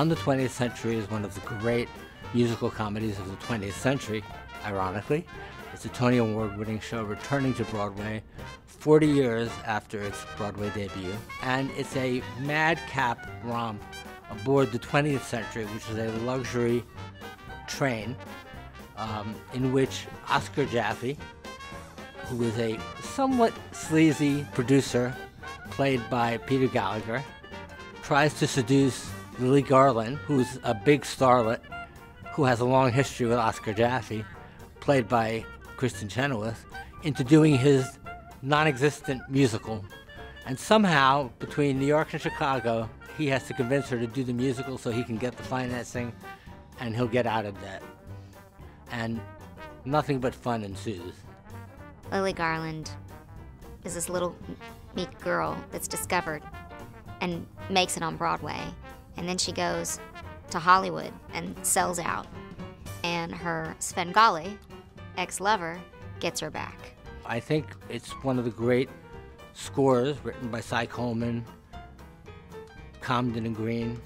On the 20th Century is one of the great musical comedies of the 20th century, ironically. It's a Tony Award-winning show returning to Broadway 40 years after its Broadway debut. And it's a madcap romp aboard the 20th Century, which is a luxury train in which Oscar Jaffe, who is a somewhat sleazy producer played by Peter Gallagher, tries to seduce Lily Garland, who's a big starlet who has a long history with Oscar Jaffe, played by Kristin Chenoweth, into doing his non-existent musical. And somehow, between New York and Chicago, he has to convince her to do the musical so he can get the financing and he'll get out of debt. And nothing but fun ensues. Lily Garland is this little meek girl that's discovered and makes it on Broadway. And then she goes to Hollywood and sells out. And her Svengali, ex-lover, gets her back. I think it's one of the great scores written by Cy Coleman, Comden and Green,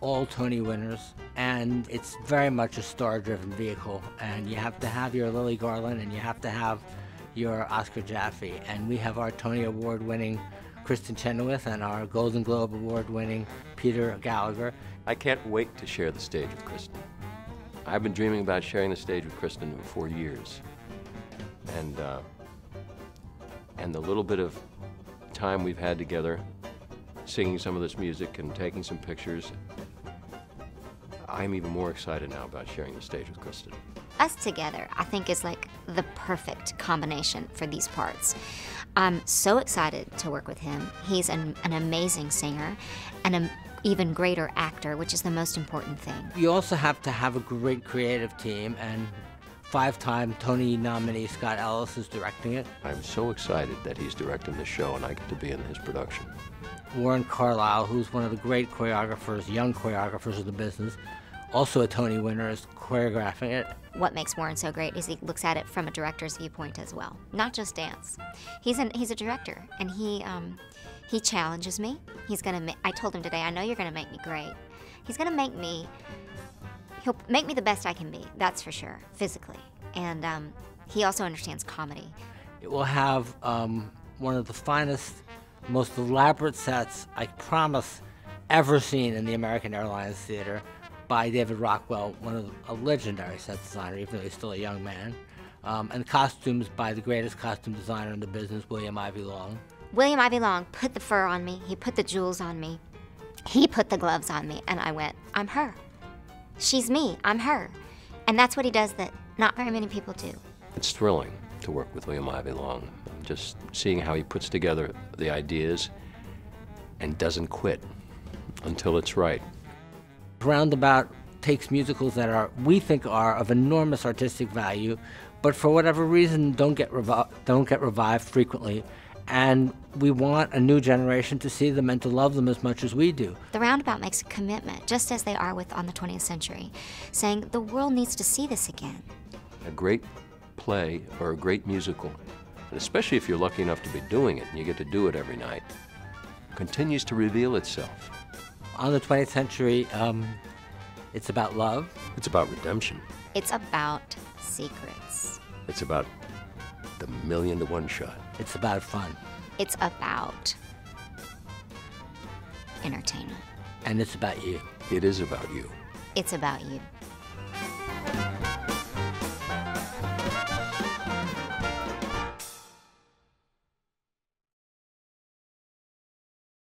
all Tony winners. And it's very much a star-driven vehicle. And you have to have your Lily Garland and you have to have your Oscar Jaffe. And we have our Tony Award-winning Kristin Chenoweth and our Golden Globe Award-winning Peter Gallagher. I can't wait to share the stage with Kristin. I've been dreaming about sharing the stage with Kristin for years. And the little bit of time we've had together, singing some of this music and taking some pictures, I'm even more excited now about sharing the stage with Kristin. Us together, I think, is like the perfect combination for these parts. I'm so excited to work with him. He's an amazing singer and an even greater actor, which is the most important thing. You also have to have a great creative team, and five-time Tony nominee Scott Ellis is directing it. I'm so excited that he's directing the show and I get to be in his production. Warren Carlyle, who's one of the great choreographers, young choreographers of the business, also a Tony winner, is choreographing it. What makes Warren so great is he looks at it from a director's viewpoint as well, not just dance. He's a director, and he challenges me. I told him today, I know you're gonna make me great. He'll make me the best I can be, that's for sure, physically. And he also understands comedy. It will have one of the finest, most elaborate sets, I promise, ever seen in the American Airlines Theater by David Rockwell, a legendary set designer, even though he's still a young man. And costumes by the greatest costume designer in the business, William Ivey Long. William Ivey Long put the fur on me, he put the jewels on me, he put the gloves on me, and I went, I'm her. She's me, I'm her. And that's what he does that not very many people do. It's thrilling to work with William Ivey Long. Just seeing how he puts together the ideas and doesn't quit until it's right. Roundabout takes musicals that we think are of enormous artistic value, but for whatever reason don't get revived frequently. And we want a new generation to see them and to love them as much as we do. The Roundabout makes a commitment, just as they are on the 20th Century, saying the world needs to see this again. A great play or a great musical, and especially if you're lucky enough to be doing it and you get to do it every night, continues to reveal itself. On the 20th Century, it's about love. It's about redemption. It's about secrets. It's about the 1,000,000-to-1 shot. It's about fun. It's about entertainment. And it's about you. It is about you. It's about you.